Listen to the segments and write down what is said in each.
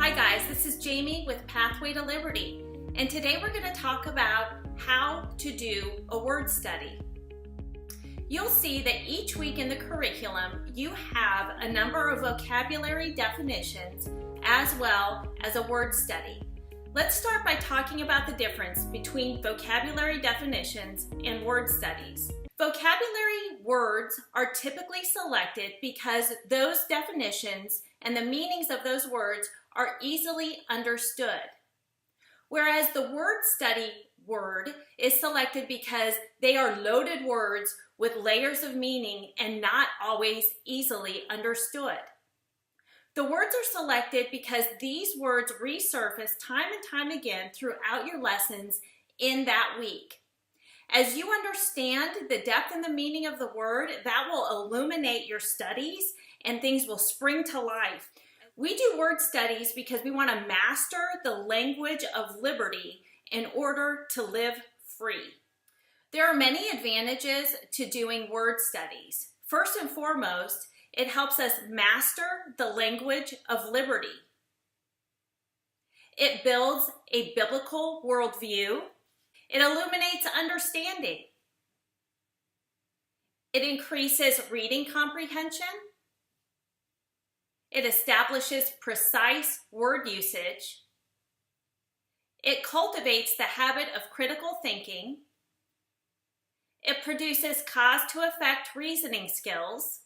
Hi guys, this is Jamie with Pathway to Liberty, and today we're going to talk about how to do a word study. You'll see that each week in the curriculum you have a number of vocabulary definitions as well as a word study. Let's start by talking about the difference between vocabulary definitions and word studies. Vocabulary words are typically selected because those definitions and the meanings of those words are easily understood. Whereas the word study word is selected because they are loaded words with layers of meaning and not always easily understood. The words are selected because these words resurface time and time again throughout your lessons in that week. As you understand the depth and the meaning of the word, that will illuminate your studies and things will spring to life. We do word studies because we want to master the language of liberty in order to live free. There are many advantages to doing word studies. First and foremost, it helps us master the language of liberty. It builds a biblical worldview. It illuminates understanding. It increases reading comprehension. It establishes precise word usage. It cultivates the habit of critical thinking. It produces cause to effect reasoning skills.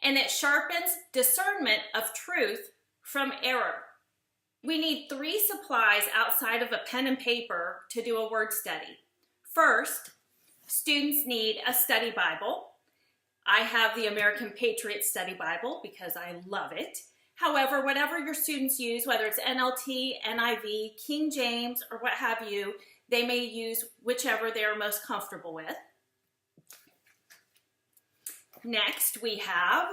And it sharpens discernment of truth from error. We need 3 supplies outside of a pen and paper to do a word study. First, students need a study Bible. I have the American Patriot Study Bible because I love it. However, whatever your students use, whether it's NLT, NIV, King James, or what have you, they may use whichever they're most comfortable with. Next, we have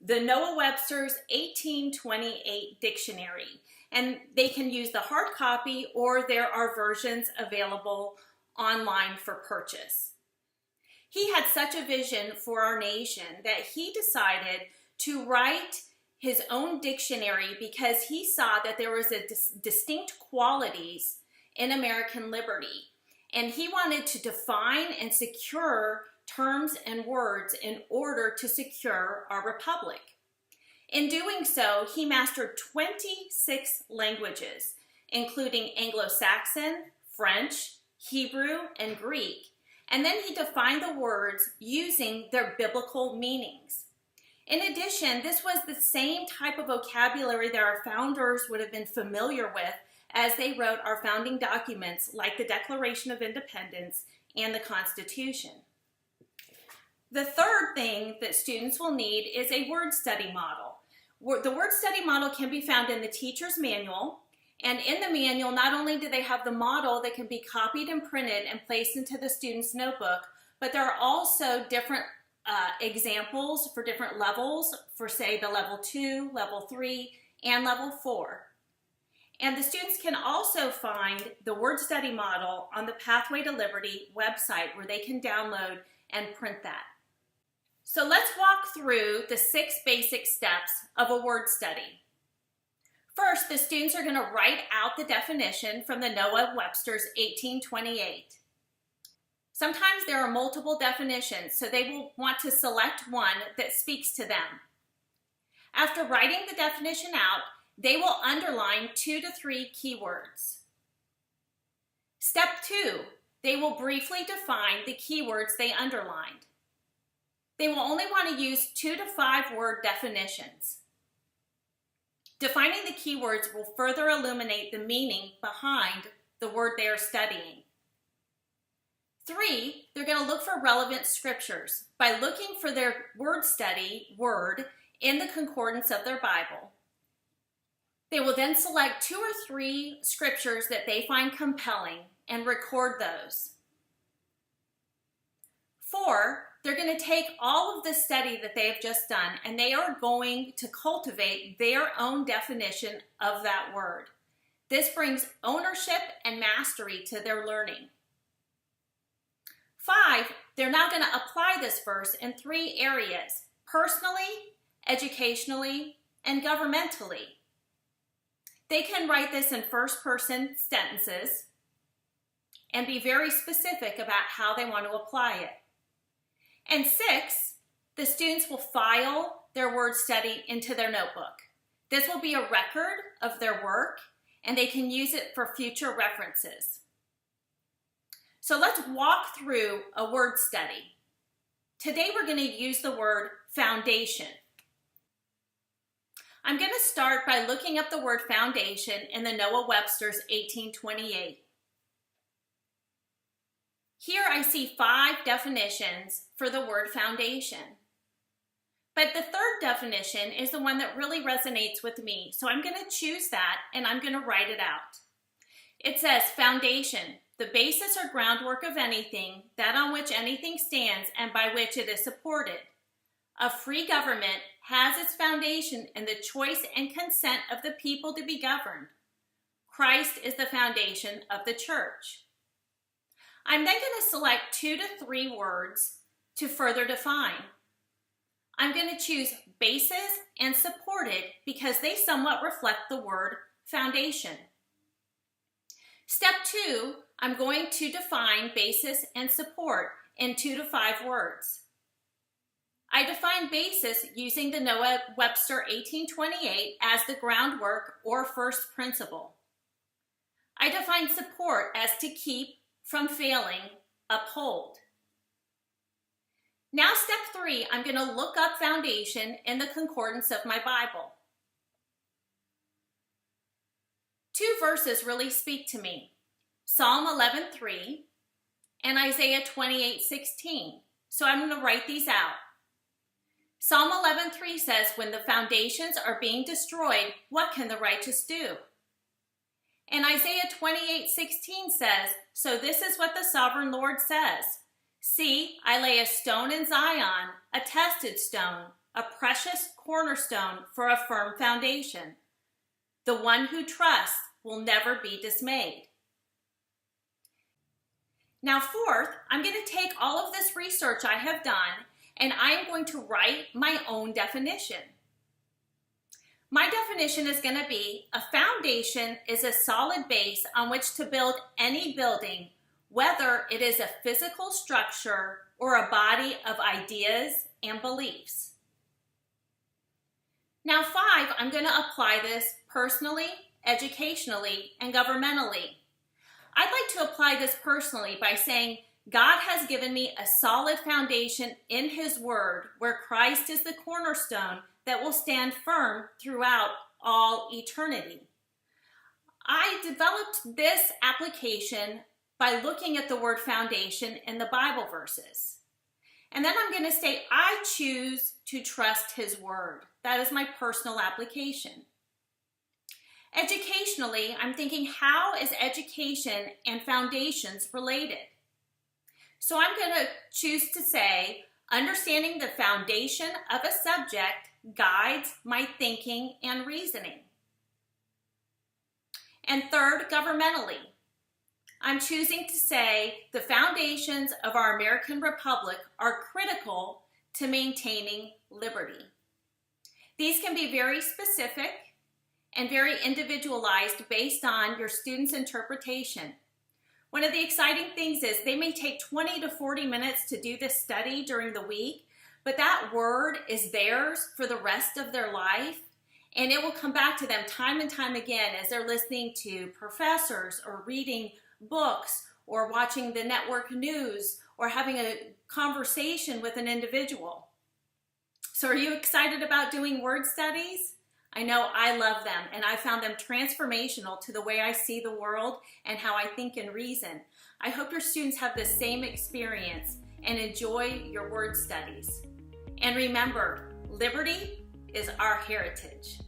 the Noah Webster's 1828 Dictionary, and they can use the hard copy or there are versions available online for purchase. He had such a vision for our nation that he decided to write his own dictionary because he saw that there was a distinct qualities in American liberty, and he wanted to define and secure terms and words in order to secure our republic. In doing so, he mastered 26 languages, including Anglo-Saxon, French, Hebrew, and Greek, and then he defined the words using their biblical meanings. In addition, this was the same type of vocabulary that our founders would have been familiar with as they wrote our founding documents like the Declaration of Independence and the Constitution. The third thing that students will need is a word study model. The word study model can be found in the teacher's manual, and in the manual, not only do they have the model that can be copied and printed and placed into the student's notebook, but there are also different examples for different levels for, say, the level 2, level 3, and level 4. And the students can also find the word study model on the Pathway to Liberty website where they can download and print that. So let's walk through the 6 basic steps of a word study. First, the students are going to write out the definition from the Noah Webster's 1828. Sometimes there are multiple definitions, so they will want to select one that speaks to them. After writing the definition out, they will underline 2 to 3 keywords. Step 2, they will briefly define the keywords they underlined. They will only want to use 2 to 5 word definitions. Defining the keywords will further illuminate the meaning behind the word they are studying. 3, they're going to look for relevant scriptures by looking for their word study word in the concordance of their Bible. They will then select 2 or 3 scriptures that they find compelling and record those. 4, they're going to take all of the study that they have just done and they are going to cultivate their own definition of that word. This brings ownership and mastery to their learning. 5, they're now going to apply this verse in 3 areas: personally, educationally, and governmentally. They can write this in first-person sentences and be very specific about how they want to apply it. And 6, the students will file their word study into their notebook. This will be a record of their work, and they can use it for future references. So let's walk through a word study. Today we're going to use the word foundation. I'm going to start by looking up the word foundation in the Noah Webster's 1828. Here I see 5 definitions for the word foundation. But the third definition is the one that really resonates with me, so I'm going to choose that and I'm going to write it out. It says, foundation, the basis or groundwork of anything, that on which anything stands and by which it is supported. A free government has its foundation in the choice and consent of the people to be governed. Christ is the foundation of the church. I'm then going to select 2 to 3 words to further define. I'm going to choose basis and supported because they somewhat reflect the word foundation. Step 2, I'm going to define basis and support in 2 to 5 words. I define basis using the Noah Webster 1828 as the groundwork or first principle. I define support as to keep from failing, uphold. Now step 3, I'm going to look up foundation in the concordance of my Bible. 2 verses really speak to me. Psalm 11:3 and Isaiah 28:16. So I'm going to write these out. Psalm 11:3 says, when the foundations are being destroyed, what can the righteous do? And Isaiah 28:16 says, so this is what the sovereign Lord says. See, I lay a stone in Zion, a tested stone, a precious cornerstone for a firm foundation. The one who trusts will never be dismayed. Now, 4th, I'm going to take all of this research I have done and I am going to write my own definition. My definition is going to be, a foundation is a solid base on which to build any building, whether it is a physical structure or a body of ideas and beliefs. Now 5, I'm going to apply this personally, educationally, and governmentally. I'd like to apply this personally by saying, God has given me a solid foundation in His Word where Christ is the cornerstone that will stand firm throughout all eternity. I developed this application by looking at the word foundation in the Bible verses. And then I'm going to say, I choose to trust His Word. That is my personal application. Educationally, I'm thinking, how is education and foundations related? So I'm going to choose to say, understanding the foundation of a subject guides my thinking and reasoning. And 3rd, governmentally, I'm choosing to say the foundations of our American Republic are critical to maintaining liberty. These can be very specific and very individualized based on your student's interpretation. One of the exciting things is they may take 20 to 40 minutes to do this study during the week, but that word is theirs for the rest of their life, and it will come back to them time and time again as they're listening to professors or reading books or watching the network news or having a conversation with an individual. So are you excited about doing word studies? I know I love them, and I found them transformational to the way I see the world and how I think and reason. I hope your students have the same experience and enjoy your word studies. And remember, liberty is our heritage.